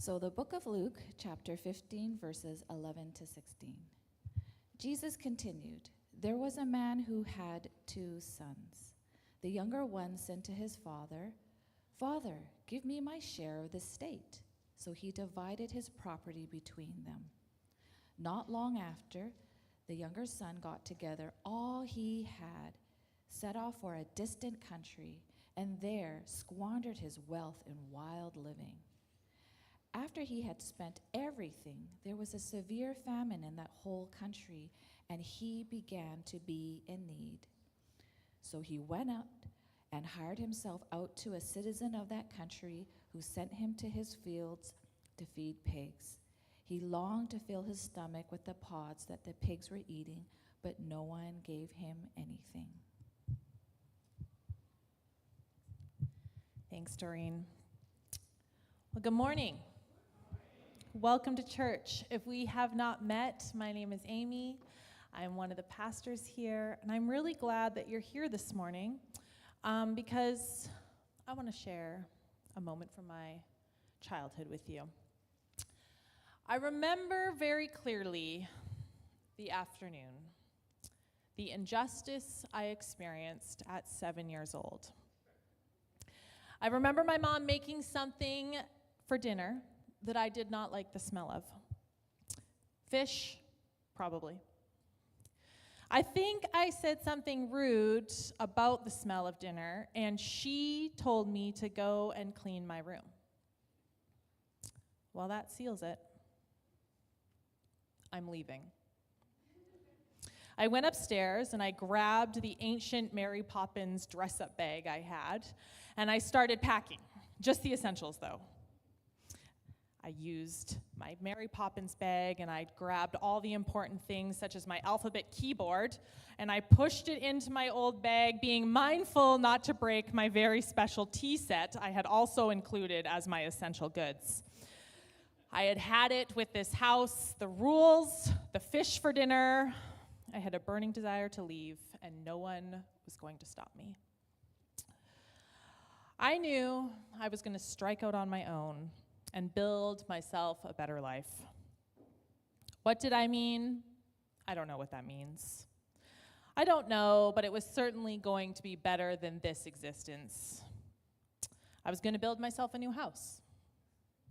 So the book of Luke, chapter 15, verses 11 to 16. Jesus continued, "There was a man who had 2 sons. The younger one said to his father, 'Father, give me my share of the estate.' So he divided his property between them. Not long after, the younger son got together all he had, set off for a distant country, and there squandered his wealth in wild living. After he had spent everything, there was a severe famine in that whole country, and he began to be in need. So he went out and hired himself out to a citizen of that country who sent him to his fields to feed pigs. He longed to fill his stomach with the pods that the pigs were eating, but no one gave him anything." Thanks, Doreen. Well, good morning. Welcome to church. If we have not met, my name is Amy. I'm one of the pastors here, and I'm really glad that you're here this morning because I want to share a moment from my childhood with you. I remember very clearly the afternoon, the injustice I experienced at 7 years old. I remember my mom making something for dinner that I did not like the smell of. Fish, probably. I think I said something rude about the smell of dinner, and she told me to go and clean my room. Well, that seals it. I'm leaving. I went upstairs and I grabbed the ancient Mary Poppins dress-up bag I had, and I started packing. Just the essentials, though. I used my Mary Poppins bag, and I grabbed all the important things, such as my alphabet keyboard, and I pushed it into my old bag, being mindful not to break my very special tea set I had also included as my essential goods. I had it with this house, the rules, the fish for dinner. I had a burning desire to leave, and no one was going to stop me. I knew I was going to strike out on my own and build myself a better life. What did I mean? I don't know what that means. I don't know, but it was certainly going to be better than this existence. I was going to build myself a new house.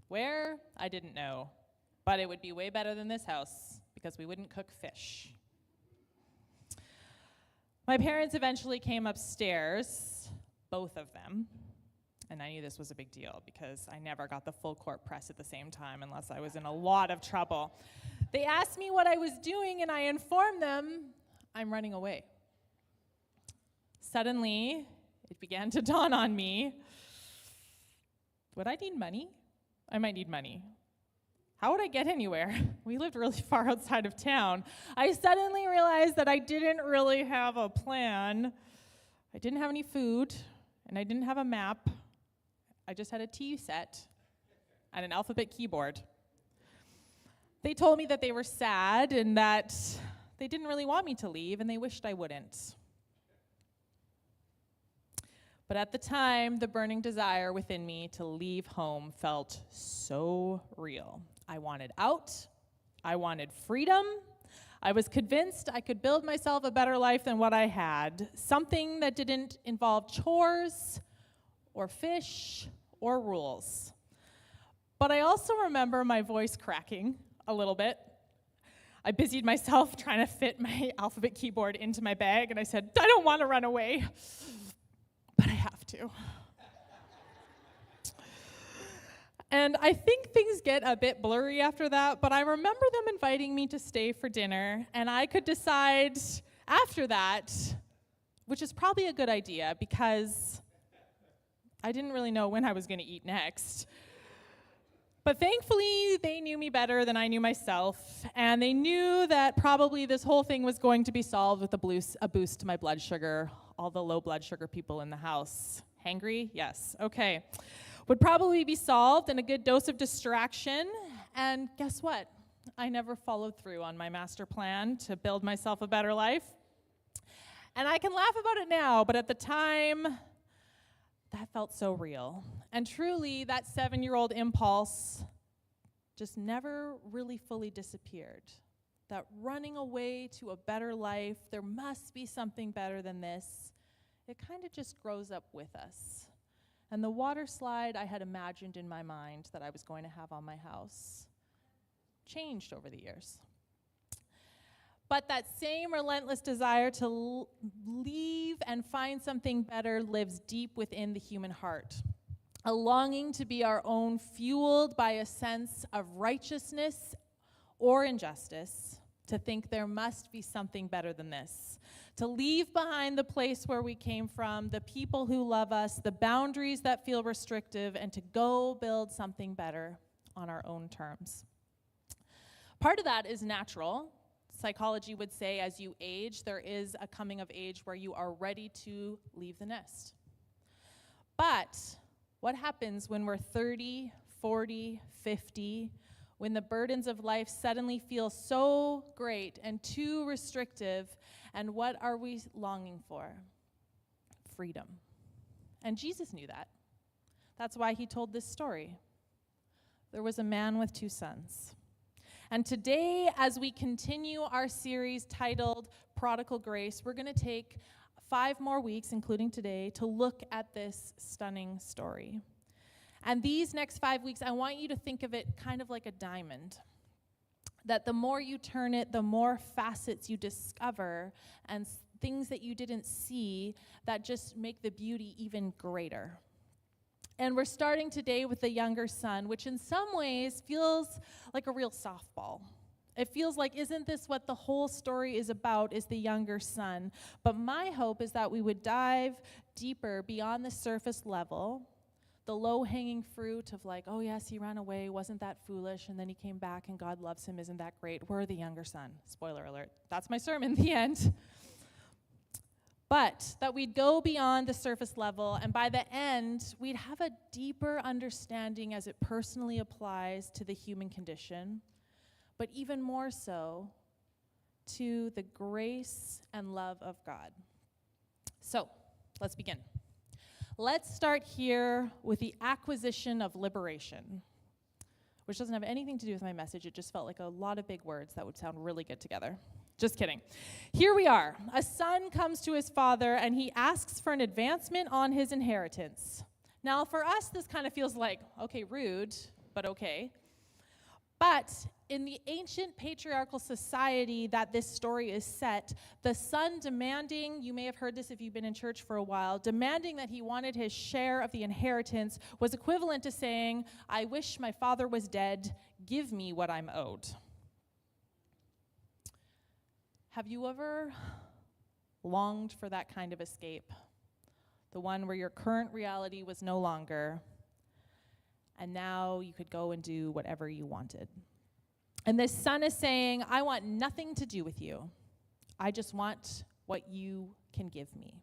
Where? I didn't know, but it would be way better than this house because we wouldn't cook fish. My parents eventually came upstairs, both of them, and I knew this was a big deal because I never got the full court press at the same time unless I was in a lot of trouble. They asked me what I was doing, and I informed them I'm running away. Suddenly, it began to dawn on me, would I need money? I might need money. How would I get anywhere? We lived really far outside of town. I suddenly realized that I didn't really have a plan. I didn't have any food, and I didn't have a map. I just had a tea set and an alphabet keyboard. They told me that they were sad and that they didn't really want me to leave, and they wished I wouldn't. But at the time, the burning desire within me to leave home felt so real. I wanted out. I wanted freedom. I was convinced I could build myself a better life than what I had, something that didn't involve chores or fish or rules. But I also remember my voice cracking a little bit. I busied myself trying to fit my alphabet keyboard into my bag, and I said, I don't want to run away, but I have to. And I think things get a bit blurry after that, but I remember them inviting me to stay for dinner, and I could decide after that, which is probably a good idea because I didn't really know when I was going to eat next. But thankfully, they knew me better than I knew myself, and they knew that probably this whole thing was going to be solved with a boost to my blood sugar. All the low blood sugar people in the house. Hangry? Yes. Okay. Would probably be solved and a good dose of distraction. And guess what? I never followed through on my master plan to build myself a better life. And I can laugh about it now, but at the time, that felt so real. And truly, that 7-year-old impulse just never really fully disappeared. That running away to a better life, there must be something better than this, it kind of just grows up with us. And the water slide I had imagined in my mind that I was going to have on my house changed over the years. But that same relentless desire to leave and find something better lives deep within the human heart. A longing to be our own, fueled by a sense of righteousness or injustice, to think there must be something better than this, to leave behind the place where we came from, the people who love us, the boundaries that feel restrictive, and to go build something better on our own terms. Part of that is natural. Psychology would say as you age, there is a coming of age where you are ready to leave the nest. But what happens when we're 30, 40, 50, when the burdens of life suddenly feel so great and too restrictive, and what are we longing for? Freedom. And Jesus knew that. That's why he told this story. There was a man with 2 sons. And today, as we continue our series titled Prodigal Grace, we're going to take 5 more weeks, including today, to look at this stunning story. And these next 5 weeks, I want you to think of it kind of like a diamond. That the more you turn it, the more facets you discover and things that you didn't see that just make the beauty even greater. And we're starting today with the younger son, which in some ways feels like a real softball. It feels like, isn't this what the whole story is about, is the younger son? But my hope is that we would dive deeper beyond the surface level, the low-hanging fruit of like, oh yes, he ran away, wasn't that foolish, and then he came back and God loves him, isn't that great? We're the younger son. Spoiler alert. That's my sermon, the end. But that we'd go beyond the surface level, and by the end, we'd have a deeper understanding as it personally applies to the human condition, but even more so to the grace and love of God. So, let's begin. Let's start here with the acquisition of liberation, which doesn't have anything to do with my message. It just felt like a lot of big words that would sound really good together. Just kidding. Here we are. A son comes to his father, and he asks for an advancement on his inheritance. Now, for us, this kind of feels like, okay, rude, but okay. But in the ancient patriarchal society that this story is set, the son demanding, you may have heard this if you've been in church for a while, demanding that he wanted his share of the inheritance was equivalent to saying, I wish my father was dead, give me what I'm owed. Have you ever longed for that kind of escape? The one where your current reality was no longer, and now you could go and do whatever you wanted. And this son is saying, I want nothing to do with you. I just want what you can give me.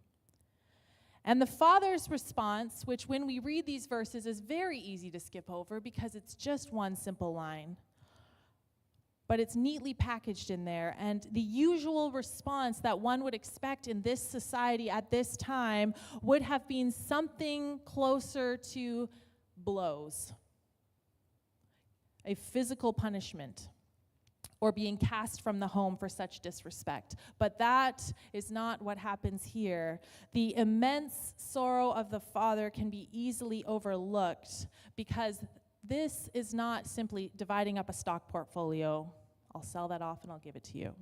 And the father's response, which when we read these verses is very easy to skip over because it's just one simple line, but it's neatly packaged in there. And the usual response that one would expect in this society at this time would have been something closer to blows, a physical punishment, or being cast from the home for such disrespect. But that is not what happens here. The immense sorrow of the father can be easily overlooked because this is not simply dividing up a stock portfolio. I'll sell that off and I'll give it to you.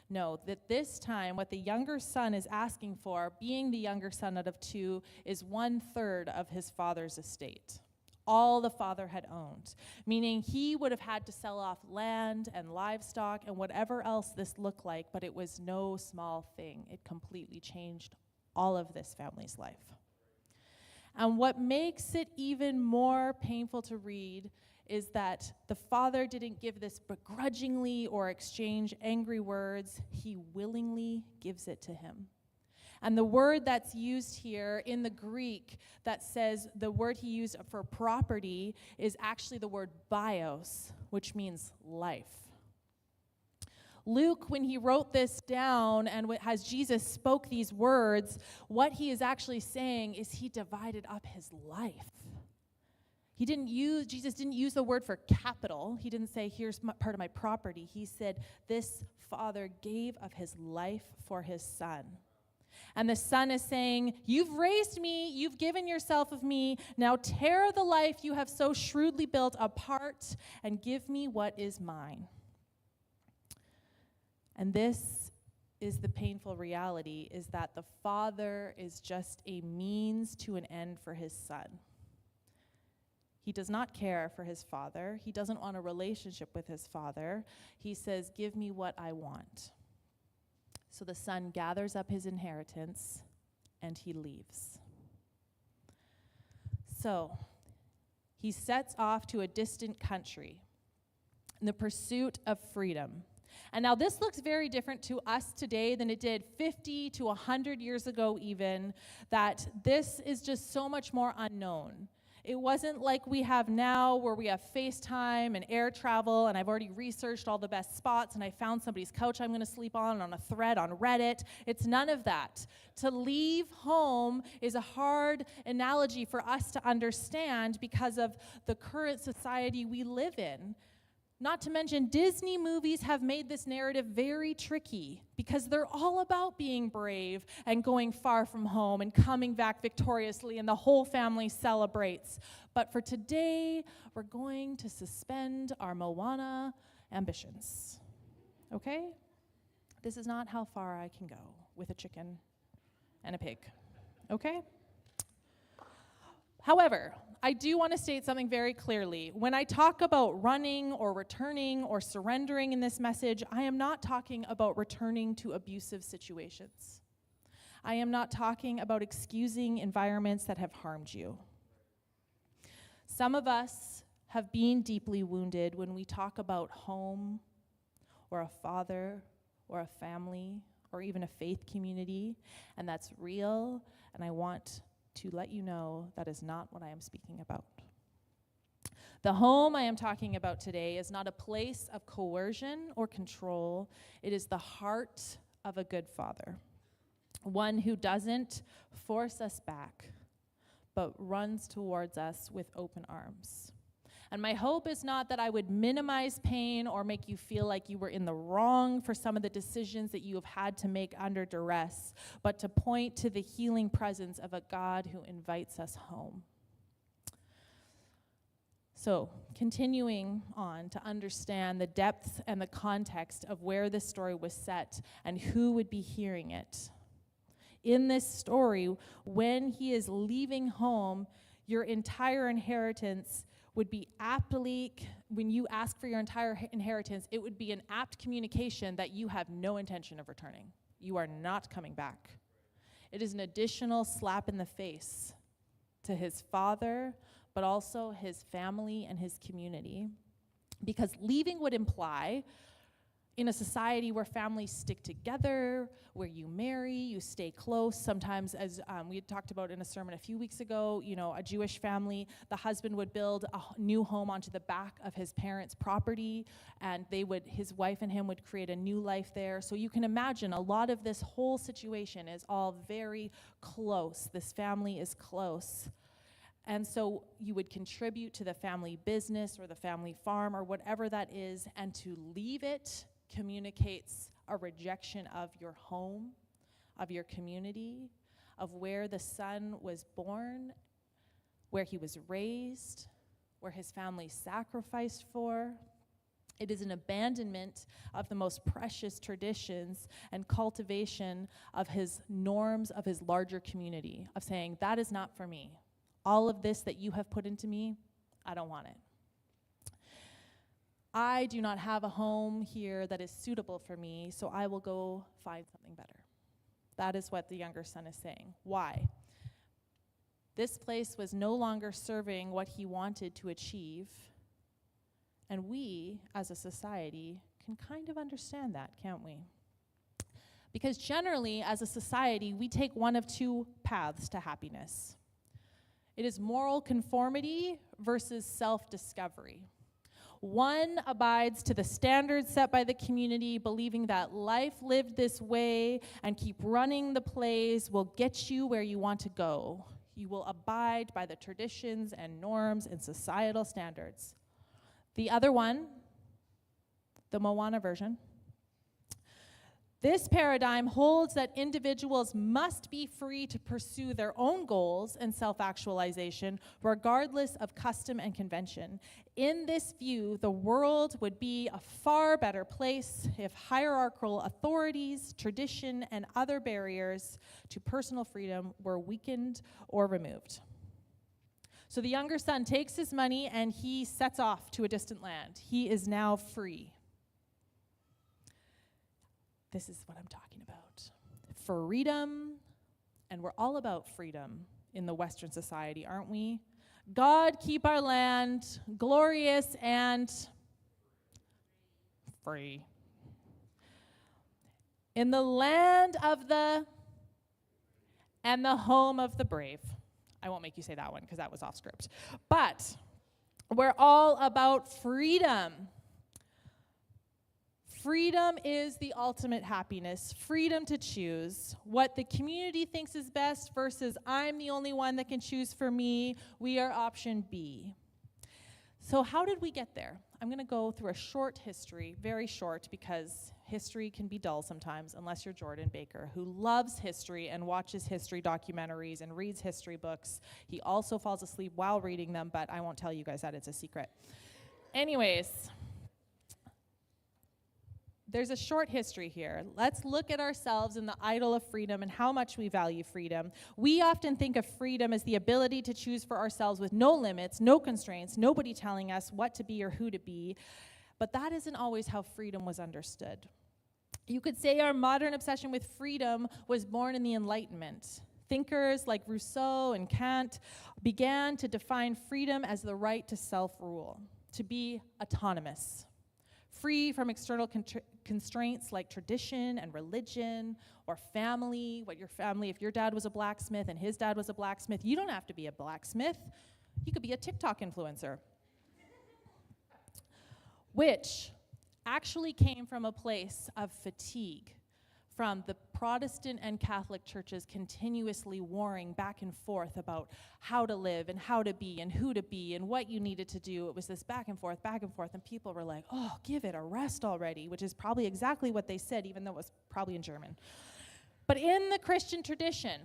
No, that this time what the younger son is asking for, being the younger son out of 2, is 1/3 of his father's estate. All the father had owned, meaning he would have had to sell off land and livestock and whatever else this looked like, but it was no small thing. It completely changed all of this family's life. And what makes it even more painful to read is that the father didn't give this begrudgingly or exchange angry words. He willingly gives it to him. And the word that's used here in the Greek that says the word he used for property is actually the word bios, which means life. Luke, when he wrote this down and as Jesus spoke these words, what he is actually saying is he divided up his life. Jesus didn't use the word for capital. He didn't say, here's part of my property. He said, this father gave of his life for his son. And the son is saying, you've raised me, you've given yourself of me, now tear the life you have so shrewdly built apart and give me what is mine. And this is the painful reality, is that the father is just a means to an end for his son. He does not care for his father. He doesn't want a relationship with his father. He says, give me what I want. So the son gathers up his inheritance and he leaves. So he sets off to a distant country in the pursuit of freedom. And now this looks very different to us today than it did 50 to 100 years ago even, that this is just so much more unknown. It wasn't like we have now where we have FaceTime and air travel, and I've already researched all the best spots, and I found somebody's couch I'm going to sleep on a thread on Reddit. It's none of that. To leave home is a hard analogy for us to understand because of the current society we live in. Not to mention, Disney movies have made this narrative very tricky because they're all about being brave and going far from home and coming back victoriously, and the whole family celebrates. But for today, we're going to suspend our Moana ambitions. Okay? This is not how far I can go with a chicken and a pig. Okay? However, I do want to state something very clearly. When I talk about running or returning or surrendering in this message, I am not talking about returning to abusive situations. I am not talking about excusing environments that have harmed you. Some of us have been deeply wounded when we talk about home or a father or a family or even a faith community, and that's real, and I want to let you know that is not what I am speaking about. The home I am talking about today is not a place of coercion or control. It is the heart of a good father, one who doesn't force us back, but runs towards us with open arms. And my hope is not that I would minimize pain or make you feel like you were in the wrong for some of the decisions that you have had to make under duress, but to point to the healing presence of a God who invites us home. So, continuing on to understand the depth and the context of where this story was set and who would be hearing it. In this story, when he is leaving home, your entire inheritance would be aptly, when you ask for your entire inheritance, it would be an apt communication that you have no intention of returning. You are not coming back. It is an additional slap in the face to his father, but also his family and his community. Because leaving would imply, in a society where families stick together, where you marry, you stay close. Sometimes, as we had talked about in a sermon a few weeks ago, a Jewish family, the husband would build a new home onto the back of his parents' property, and his wife and him would create a new life there. So you can imagine a lot of this whole situation is all very close. This family is close. And so you would contribute to the family business or the family farm or whatever that is, and to leave it communicates a rejection of your home, of your community, of where the son was born, where he was raised, where his family sacrificed for. It is an abandonment of the most precious traditions and cultivation of his norms, of his larger community, of saying, that is not for me. All of this that you have put into me, I don't want it. I do not have a home here that is suitable for me, so I will go find something better. That is what the younger son is saying. Why? This place was no longer serving what he wanted to achieve, and we, as a society, can kind of understand that, can't we? Because generally, as a society, we take one of two paths to happiness. It is moral conformity versus self-discovery. One abides to the standards set by the community, believing that life lived this way and keep running the plays will get you where you want to go. You will abide by the traditions and norms and societal standards. The other one, the Moana version, this paradigm holds that individuals must be free to pursue their own goals and self-actualization, regardless of custom and convention. In this view, the world would be a far better place if hierarchical authorities, tradition, and other barriers to personal freedom were weakened or removed. So the younger son takes his money and he sets off to a distant land. He is now free. This is what I'm talking about. Freedom, and we're all about freedom in the Western society, aren't we? God, keep our land glorious and free. In the land of the and the home of the brave. I won't make you say that one because that was off script. But we're all about freedom. Freedom is the ultimate happiness. Freedom to choose what the community thinks is best versus I'm the only one that can choose for me. We are option B. So how did we get there? I'm going to go through a short history, very short, because history can be dull sometimes, unless you're Jordan Baker, who loves history and watches history documentaries and reads history books. He also falls asleep while reading them, but I won't tell you guys that, it's a secret. Anyways, there's a short history here. Let's look at ourselves in the idol of freedom and how much we value freedom. We often think of freedom as the ability to choose for ourselves with no limits, no constraints, nobody telling us what to be or who to be. But that isn't always how freedom was understood. You could say our modern obsession with freedom was born in the Enlightenment. Thinkers like Rousseau and Kant began to define freedom as the right to self-rule, to be autonomous, free from external constraints like tradition and religion or family. If your dad was a blacksmith and his dad was a blacksmith, you don't have to be a blacksmith. You could be a TikTok influencer. Which actually came from a place of fatigue from the Protestant and Catholic churches continuously warring back and forth about how to live and how to be and who to be and what you needed to do. It was this back and forth, and people were like, oh, give it a rest already, which is probably exactly what they said, even though it was probably in German. But in the Christian tradition,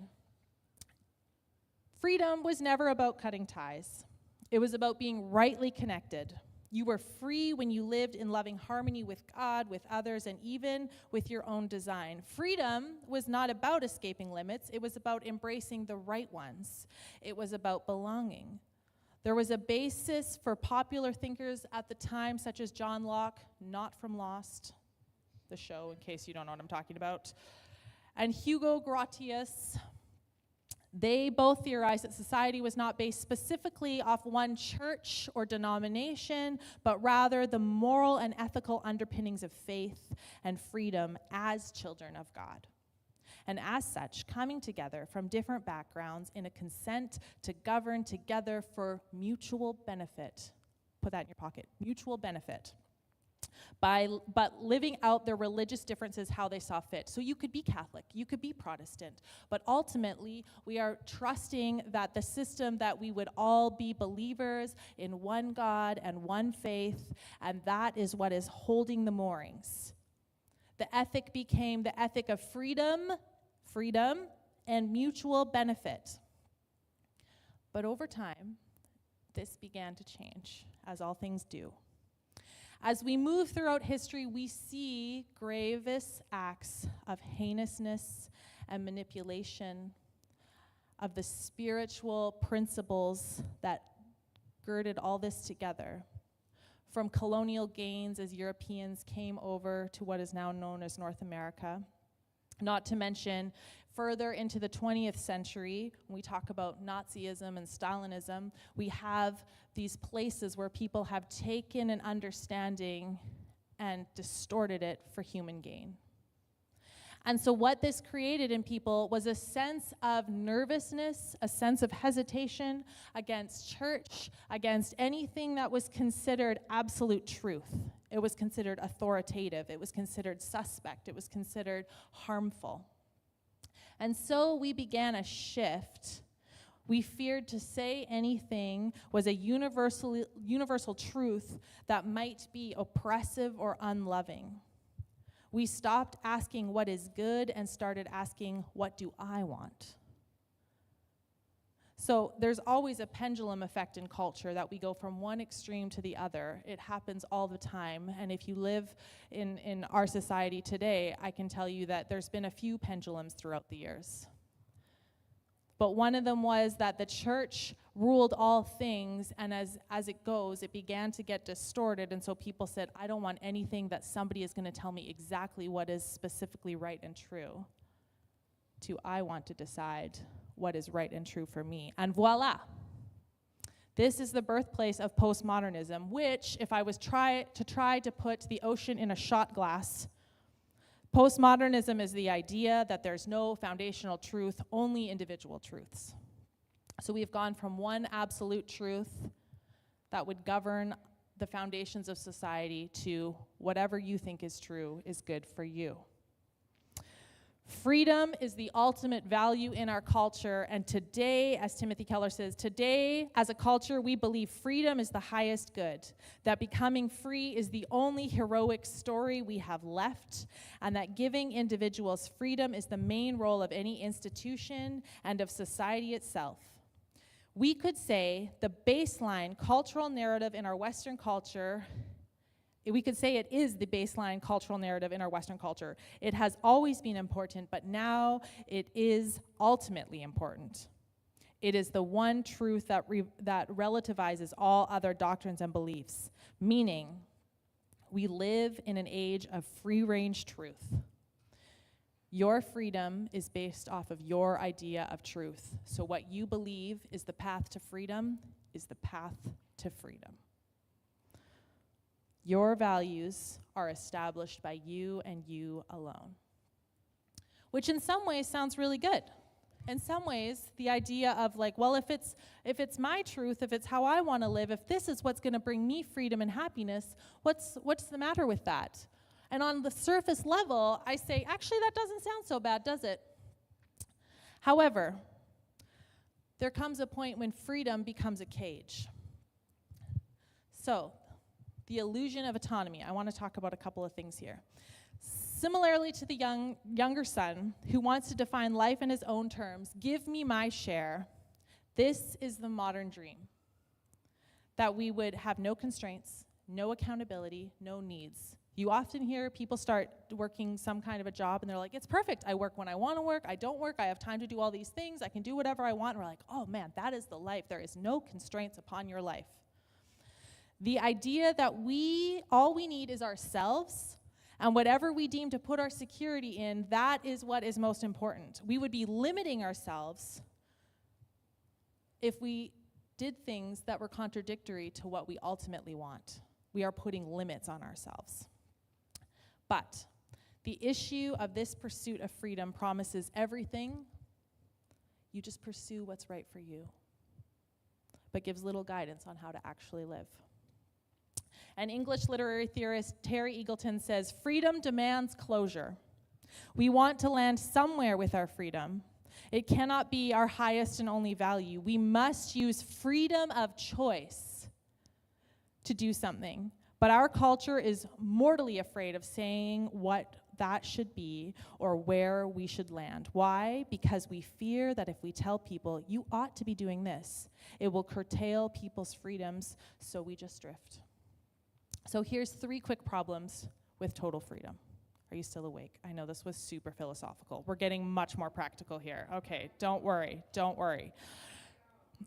freedom was never about cutting ties. It was about being rightly connected. You were free when you lived in loving harmony with God, with others, and even with your own design. Freedom was not about escaping limits. It was about embracing the right ones. It was about belonging. There was a basis for popular thinkers at the time, such as John Locke, not from Lost, the show, in case you don't know what I'm talking about, and Hugo Grotius. They both theorized that society was not based specifically off one church or denomination, but rather the moral and ethical underpinnings of faith and freedom as children of God. And as such, coming together from different backgrounds in a consent to govern together for mutual benefit. Put that in your pocket, mutual benefit. But living out their religious differences how they saw fit. So you could be Catholic, you could be Protestant, but ultimately we are trusting that the system that we would all be believers in one God and one faith, and that is what is holding the moorings. The ethic became the ethic of freedom, and mutual benefit. But over time, this began to change, as all things do. As we move throughout history, we see gravest acts of heinousness and manipulation of the spiritual principles that girded all this together. From colonial gains as Europeans came over to what is now known as North America, not to mention further into the 20th century, when we talk about Nazism and Stalinism, we have these places where people have taken an understanding and distorted it for human gain. And so what this created in people was a sense of nervousness, a sense of hesitation against church, against anything that was considered absolute truth. It was considered authoritative. It was considered suspect. It was considered harmful. And so we began a shift. We feared to say anything was a universal truth that might be oppressive or unloving. We stopped asking what is good and started asking, what do I want? So there's always a pendulum effect in culture that we go from one extreme to the other. It happens all the time. And if you live in our society today, I can tell you that there's been a few pendulums throughout the years. But one of them was that the church ruled all things, and as it goes, it began to get distorted. And so people said, I don't want anything that somebody is going to tell me exactly what is specifically right and true. I want to decide what is right and true for me. And voila. This is the birthplace of postmodernism, which, if I was try to put the ocean in a shot glass, postmodernism is the idea that there's no foundational truth, only individual truths. So we've gone from one absolute truth that would govern the foundations of society to whatever you think is true is good for you. Freedom is the ultimate value in our culture, and today, as Timothy Keller says, today, as a culture, we believe freedom is the highest good, that becoming free is the only heroic story we have left, and that giving individuals freedom is the main role of any institution and of society itself. We could say the baseline cultural narrative in our Western culture, we could say it is the baseline cultural narrative in our Western culture. It has always been important, but now it is ultimately important. It is the one truth that relativizes all other doctrines and beliefs, meaning we live in an age of free-range truth. Your freedom is based off of your idea of truth. So what you believe is the path to freedom is the path to freedom. Your values are established by you and you alone, which in some ways sounds really good. In some ways, the idea of like, well, if it's my truth, if it's how I want to live, if this is what's going to bring me freedom and happiness, what's the matter with that? And on the surface level, I say, actually, that doesn't sound so bad, does it? However, there comes a point when freedom becomes a cage. So, the illusion of autonomy. I want to talk about a couple of things here. Similarly to the younger son who wants to define life in his own terms, give me my share, this is the modern dream. That we would have no constraints, no accountability, no needs. You often hear people start working some kind of a job and they're like, it's perfect. I work when I want to work. I don't work. I have time to do all these things. I can do whatever I want. And we're like, oh man, that is the life. There is no constraints upon your life. The idea that all we need is ourselves, and whatever we deem to put our security in, that is what is most important. We would be limiting ourselves if we did things that were contradictory to what we ultimately want. We are putting limits on ourselves. But the issue of this pursuit of freedom promises everything. You just pursue what's right for you, but gives little guidance on how to actually live. An English literary theorist, Terry Eagleton, says, freedom demands closure. We want to land somewhere with our freedom. It cannot be our highest and only value. We must use freedom of choice to do something. But our culture is mortally afraid of saying what that should be or where we should land. Why? Because we fear that if we tell people, you ought to be doing this, it will curtail people's freedoms, so we just drift. So here's 3 quick problems with total freedom. Are you still awake? I know this was super philosophical. We're getting much more practical here. Okay, don't worry.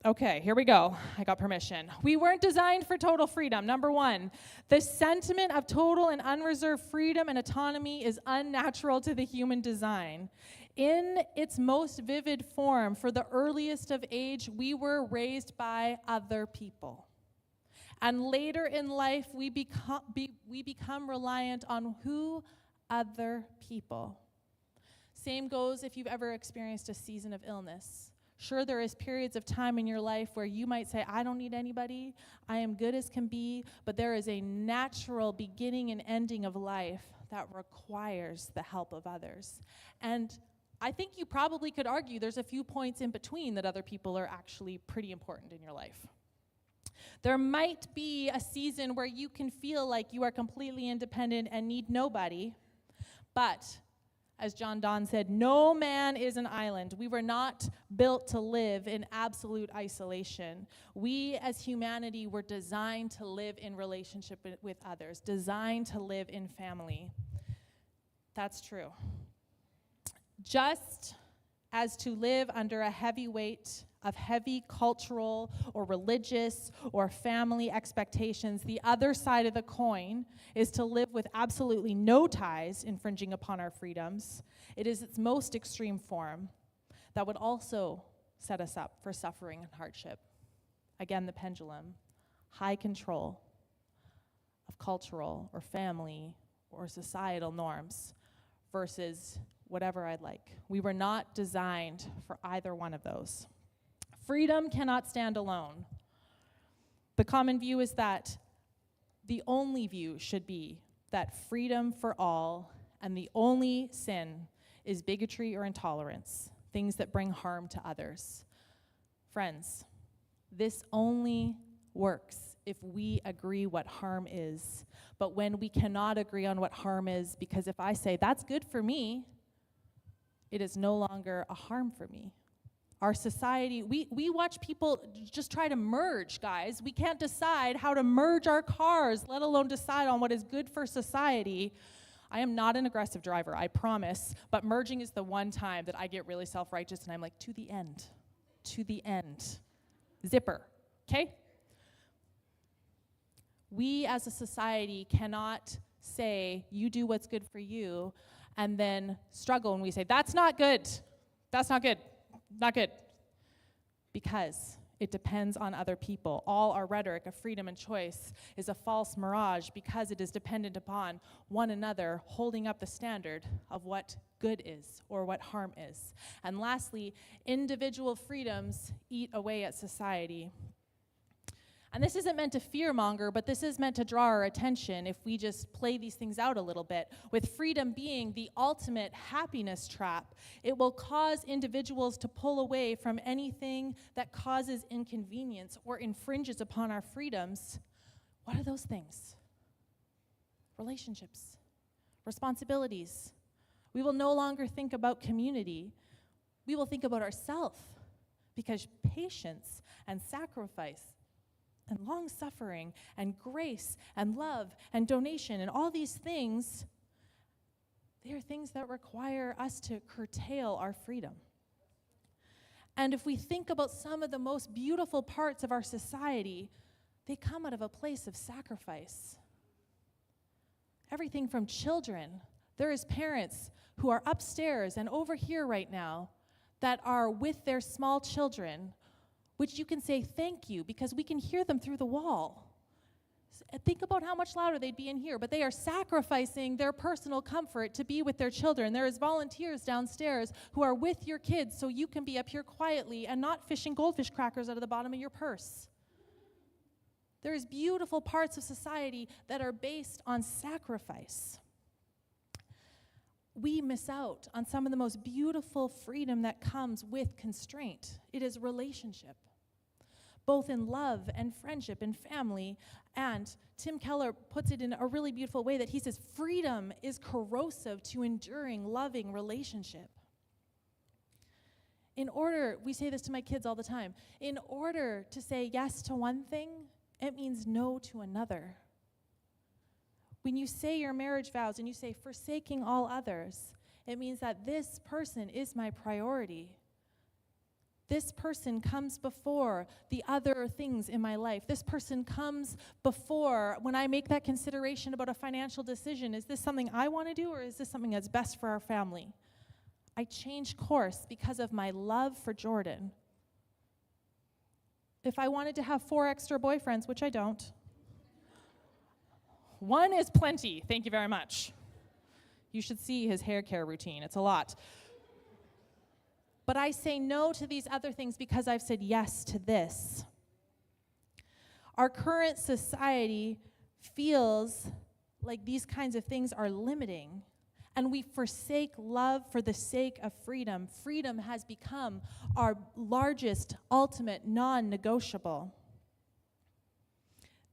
Okay, here we go. I got permission. We weren't designed for total freedom. Number 1, the sentiment of total and unreserved freedom and autonomy is unnatural to the human design. In its most vivid form, for the earliest of age, we were raised by other people. And later in life, we become reliant on who? Other people. Same goes if you've ever experienced a season of illness. Sure, there is periods of time in your life where you might say, I don't need anybody, I am good as can be, but there is a natural beginning and ending of life that requires the help of others. And I think you probably could argue there's a few points in between that other people are actually pretty important in your life. There might be a season where you can feel like you are completely independent and need nobody, but as John Donne said, no man is an island. We were not built to live in absolute isolation. We as humanity were designed to live in relationship with others, designed to live in family. That's true. Just as to live under a heavy weight of heavy cultural or religious or family expectations, the other side of the coin is to live with absolutely no ties infringing upon our freedoms. It is its most extreme form that would also set us up for suffering and hardship. Again, the pendulum, high control of cultural or family or societal norms versus whatever I'd like. We were not designed for either one of those. Freedom cannot stand alone. The common view is that the only view should be that freedom for all, and the only sin is bigotry or intolerance, things that bring harm to others. Friends, this only works if we agree what harm is. But when we cannot agree on what harm is, because if I say, that's good for me, it is no longer a harm for me. Our society, we watch people just try to merge, guys. We can't decide how to merge our cars, let alone decide on what is good for society. I am not an aggressive driver, I promise, but merging is the one time that I get really self-righteous and I'm like, to the end. Zipper, okay? We as a society cannot say, you do what's good for you, and then struggle when we say, that's not good, not good. Because it depends on other people. All our rhetoric of freedom and choice is a false mirage because it is dependent upon one another holding up the standard of what good is or what harm is. And lastly, individual freedoms eat away at society. And this isn't meant to fearmonger, but this is meant to draw our attention if we just play these things out a little bit. With freedom being the ultimate happiness trap, it will cause individuals to pull away from anything that causes inconvenience or infringes upon our freedoms. What are those things? Relationships, responsibilities. We will no longer think about community. We will think about ourselves, because patience and sacrifice and long-suffering, and grace, and love, and donation, and all these things, they are things that require us to curtail our freedom. And if we think about some of the most beautiful parts of our society, they come out of a place of sacrifice. Everything from children. There is parents who are upstairs and over here right now that are with their small children, which you can say thank you because we can hear them through the wall. Think about how much louder they'd be in here, but they are sacrificing their personal comfort to be with their children. There is volunteers downstairs who are with your kids so you can be up here quietly and not fishing goldfish crackers out of the bottom of your purse. There is beautiful parts of society that are based on sacrifice. We miss out on some of the most beautiful freedom that comes with constraint. It is relationship, both in love and friendship and family. And Tim Keller puts it in a really beautiful way that he says, freedom is corrosive to enduring, loving relationship. We say this to my kids all the time, in order to say yes to one thing, it means no to another. When you say your marriage vows and you say forsaking all others, it means that this person is my priority. This person comes before the other things in my life. This person comes before when I make that consideration about a financial decision. Is this something I want to do, or is this something that's best for our family? I change course because of my love for Jordan. If I wanted to have 4 extra boyfriends, which I don't, 1 is plenty, thank you very much. You should see his hair care routine, it's a lot. But I say no to these other things because I've said yes to this. Our current society feels like these kinds of things are limiting, and we forsake love for the sake of freedom, freedom has become our largest, ultimate, non-negotiable.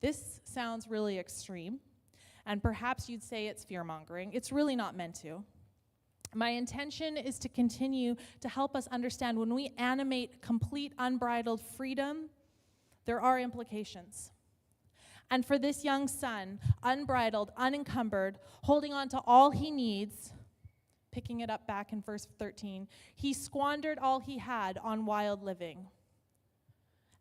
This sounds really extreme, and perhaps you'd say it's fear-mongering. It's really not meant to. My intention is to continue to help us understand when we animate complete, unbridled freedom, there are implications. And for this young son, unbridled, unencumbered, holding on to all he needs, picking it up back in verse 13, he squandered all he had on wild living.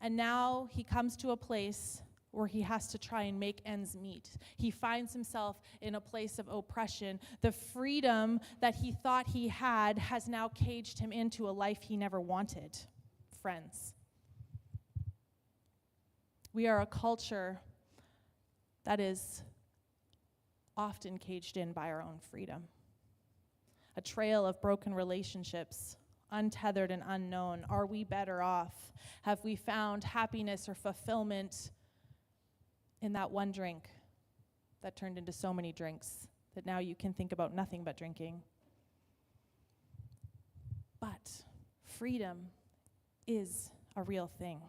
And now he comes to a place where he has to try and make ends meet. He finds himself in a place of oppression. The freedom that he thought he had has now caged him into a life he never wanted. Friends, we are a culture that is often caged in by our own freedom. A trail of broken relationships, untethered and unknown. Are we better off? Have we found happiness or fulfillment in that one drink that turned into so many drinks that now you can think about nothing but drinking? But freedom is a real thing,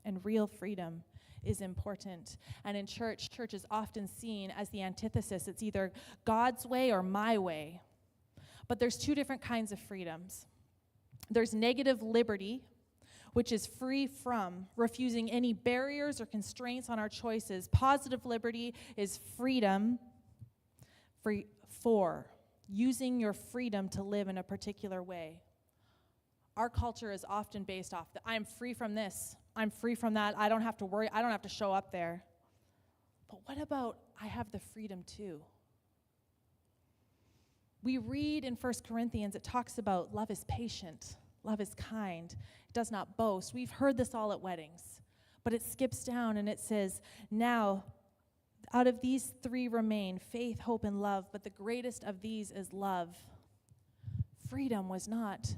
and real freedom is important. And in church is often seen as the antithesis. It's either God's way or my way. But there's two different kinds of freedoms. There's negative liberty, which is free from refusing any barriers or constraints on our choices. Positive liberty is freedom for using your freedom to live in a particular way. Our culture is often based off that I'm free from this, I'm free from that, I don't have to worry, I don't have to show up there. But what about I have the freedom too? We read in 1 Corinthians, it talks about love is patient, love is kind, it does not boast. We've heard this all at weddings, but it skips down and it says, now out of these three remain faith, hope, and love, but the greatest of these is love. Freedom was not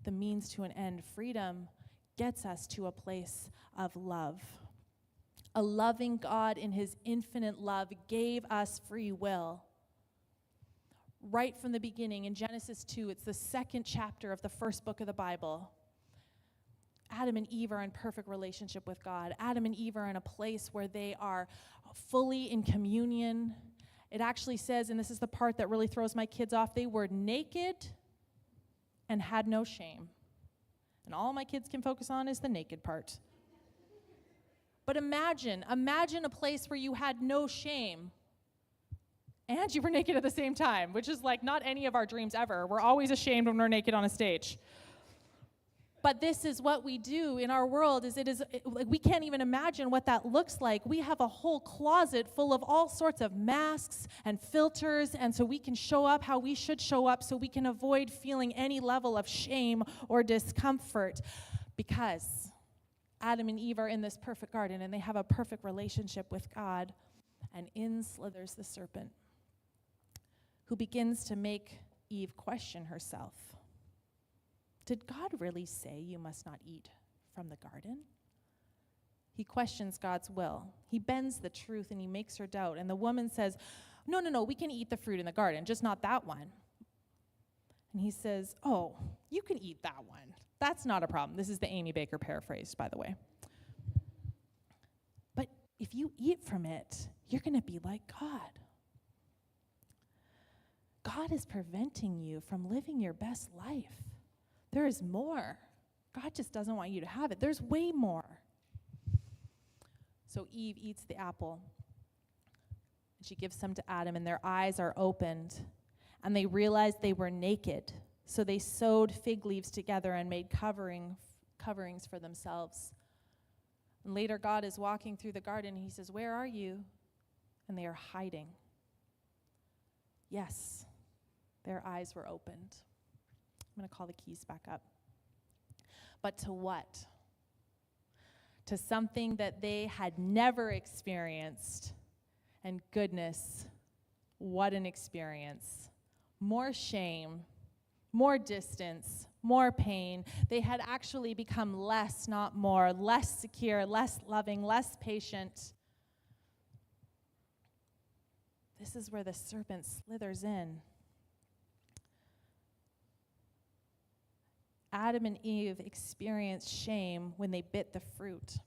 the means to an end. Freedom gets us to a place of love. A loving God in his infinite love gave us free will. Right from the beginning in Genesis 2, it's the second chapter of the first book of the Bible. Adam and Eve are in perfect relationship with God. Adam and Eve are in a place where they are fully in communion. It actually says, and this is the part that really throws my kids off, they were naked and had no shame. And all my kids can focus on is the naked part. But imagine a place where you had no shame and you were naked at the same time, which is like not any of our dreams ever. We're always ashamed when we're naked on a stage. But this is what we do in our world, we can't even imagine what that looks like. We have a whole closet full of all sorts of masks and filters, and so we can show up how we should show up so we can avoid feeling any level of shame or discomfort. Because Adam and Eve are in this perfect garden, and they have a perfect relationship with God, and in slithers the serpent, who begins to make Eve question herself. Did God really say you must not eat from the garden? He questions God's will. He bends the truth and he makes her doubt. And the woman says, no, we can eat the fruit in the garden, just not that one. And he says, oh, you can eat that one. That's not a problem. This is the Amy Baker paraphrase, by the way. But if you eat from it, you're going to be like God. God is preventing you from living your best life. There is more. God just doesn't want you to have it. There's way more. So Eve eats the apple. And she gives some to Adam, and their eyes are opened. And they realized they were naked. So they sewed fig leaves together and made coverings for themselves. And later God is walking through the garden, and he says, where are you? And they are hiding. Yes, their eyes were opened. I'm going to call the keys back up. But to what? To something that they had never experienced. And goodness, what an experience. More shame, more distance, more pain. They had actually become less, not more, less secure, less loving, less patient. This is where the serpent slithers in. Adam and Eve experienced shame when they bit the fruit.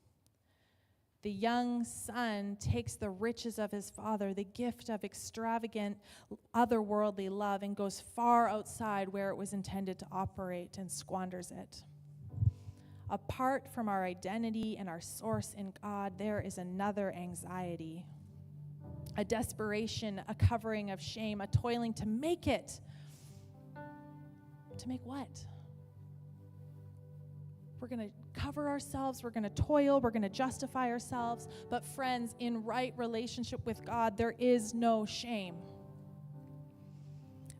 The young son takes the riches of his father, the gift of extravagant, otherworldly love, and goes far outside where it was intended to operate and squanders it. Apart from our identity and our source in God, there is another anxiety, a desperation, a covering of shame, a toiling to make it. To make what? We're going to cover ourselves, we're going to toil, we're going to justify ourselves. But friends, in right relationship with God, there is no shame.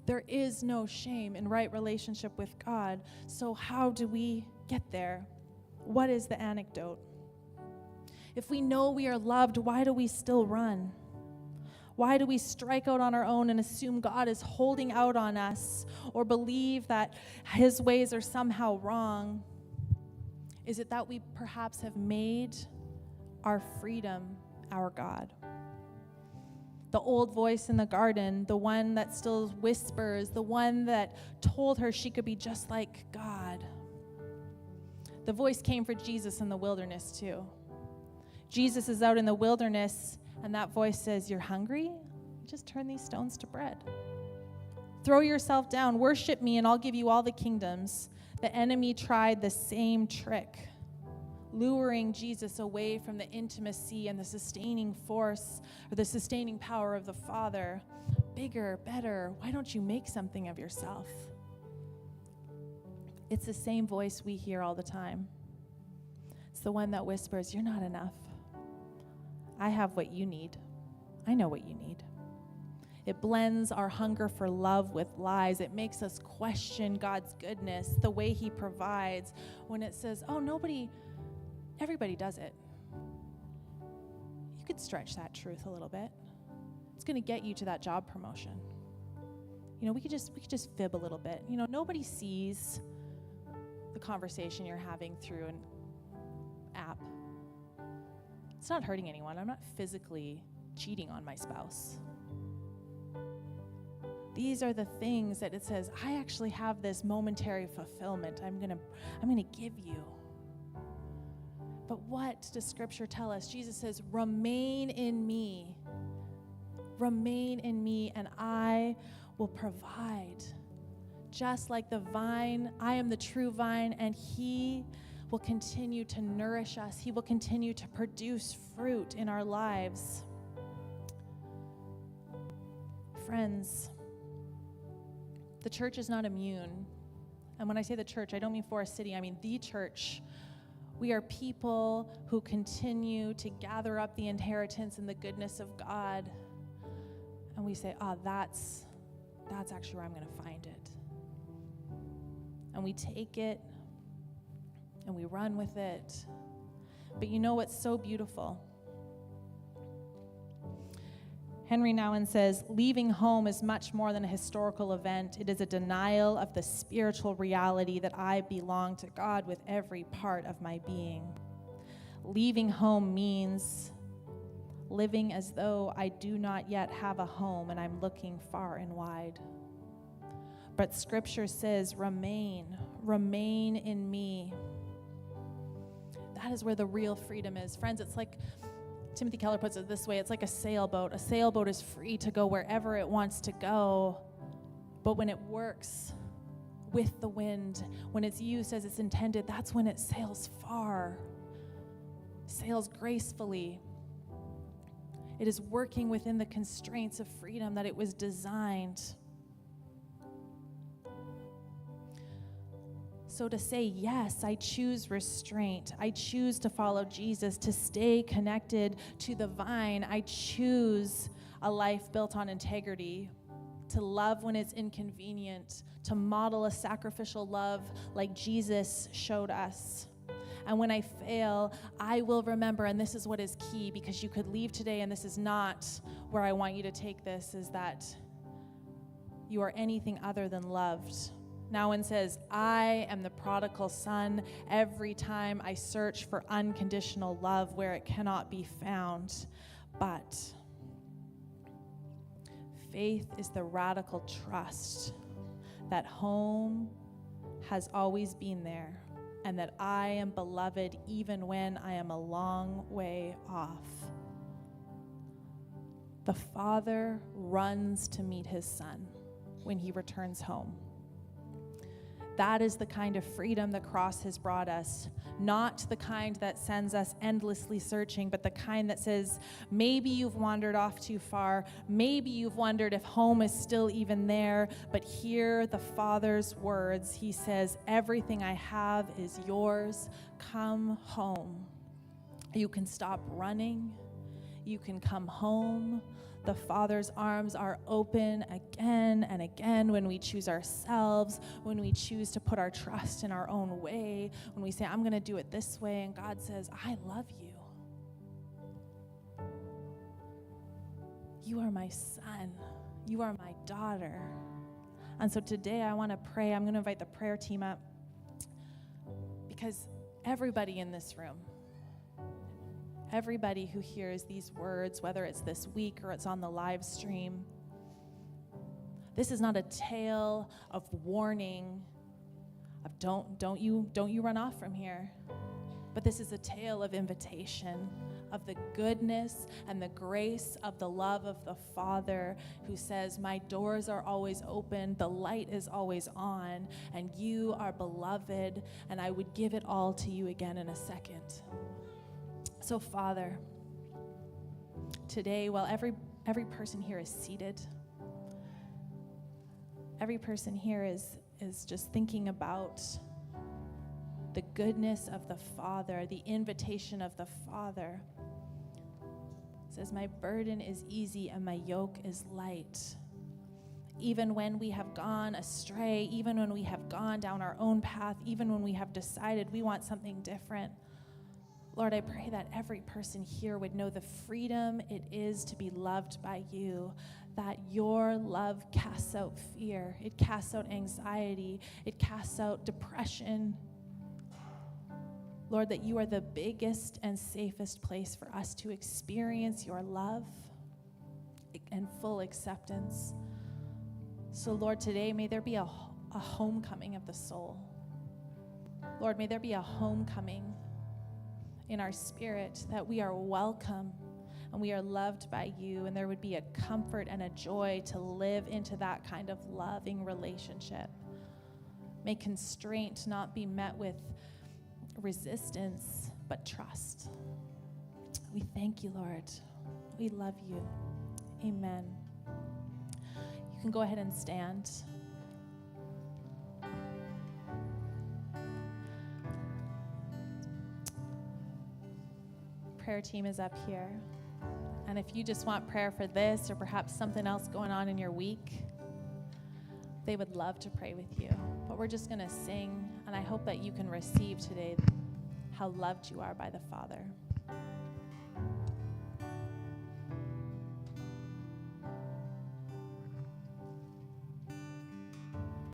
There is no shame in right relationship with God. So how do we get there? What is the antidote? If we know we are loved, why do we still run? Why do we strike out on our own and assume God is holding out on us, or believe that his ways are somehow wrong? Is it that we perhaps have made our freedom our God? The old voice in the garden, the one that still whispers, the one that told her she could be just like God. The voice came for Jesus in the wilderness too. Jesus is out in the wilderness, and that voice says, "You're hungry? Just turn these stones to bread. Throw yourself down, worship me, and I'll give you all the kingdoms." The enemy tried the same trick, luring Jesus away from the intimacy and the sustaining force, or the sustaining power of the Father. Bigger, better, why don't you make something of yourself? It's the same voice we hear all the time. It's the one that whispers, "You're not enough. I have what you need. I know what you need." It blends our hunger for love with lies. It makes us question God's goodness, the way he provides, when it says, "Oh, everybody does it." You could stretch that truth a little bit. It's going to get you to that job promotion. We could just fib a little bit. Nobody sees the conversation you're having through an app. It's not hurting anyone. I'm not physically cheating on my spouse. These are the things that it says, I actually have this momentary fulfillment I'm gonna give you. But what does Scripture tell us? Jesus says, remain in me. Remain in me, and I will provide. Just like the vine, I am the true vine, and he will continue to nourish us. He will continue to produce fruit in our lives. Friends, the church is not immune. And when I say the church, I don't mean Forest City, I mean the church. We are people who continue to gather up the inheritance and the goodness of God. And we say, that's actually where I'm going to find it. And we take it and we run with it. But you know what's so beautiful? Henry Nouwen says, leaving home is much more than a historical event. It is a denial of the spiritual reality that I belong to God with every part of my being. Leaving home means living as though I do not yet have a home and I'm looking far and wide. But Scripture says, remain in me. That is where the real freedom is. Friends, it's like Timothy Keller puts it this way, it's like a sailboat. A sailboat is free to go wherever it wants to go, but when it works with the wind, when it's used as it's intended, that's when it sails far, sails gracefully. It is working within the constraints of freedom that it was designed. So to say, yes, I choose restraint. I choose to follow Jesus, to stay connected to the vine. I choose a life built on integrity, to love when it's inconvenient, to model a sacrificial love like Jesus showed us. And when I fail, I will remember, and this is what is key, because you could leave today and this is not where I want you to take this, is that you are anything other than loved. Nouwen says, I am the prodigal son. Every time I search for unconditional love where it cannot be found. But faith is the radical trust that home has always been there, and that I am beloved even when I am a long way off. The Father runs to meet his Son when he returns home. That is the kind of freedom the cross has brought us, not the kind that sends us endlessly searching, but the kind that says, maybe you've wandered off too far, maybe you've wondered if home is still even there, but hear the Father's words. He says, everything I have is yours. Come home. You can stop running. You can come home. The Father's arms are open again and again when we choose ourselves, when we choose to put our trust in our own way, when we say, I'm going to do it this way, and God says, I love you. You are my son. You are my daughter. And so today I want to pray. I'm going to invite the prayer team up because everybody in this room, everybody who hears these words, whether it's this week or it's on the live stream, this is not a tale of warning of don't you run off from here. But this is a tale of invitation, of the goodness and the grace of the love of the Father who says, my doors are always open, the light is always on, and you are beloved, and I would give it all to you again in a second. So, Father, today, while every person here is seated, every person here is just thinking about the goodness of the Father, the invitation of the Father. It says, my burden is easy and my yoke is light. Even when we have gone astray, even when we have gone down our own path, even when we have decided we want something different, Lord, I pray that every person here would know the freedom it is to be loved by you, that your love casts out fear, it casts out anxiety, it casts out depression. Lord, that you are the biggest and safest place for us to experience your love and full acceptance. So, Lord, today may there be a homecoming of the soul. Lord, may there be a homecoming in our spirit, that we are welcome and we are loved by you, and there would be a comfort and a joy to live into that kind of loving relationship. May constraint not be met with resistance, but trust. We thank you, Lord. We love you. Amen. You can go ahead and stand. Prayer team is up here. And if you just want prayer for this or perhaps something else going on in your week, they would love to pray with you. But we're just going to sing, and I hope that you can receive today how loved you are by the Father.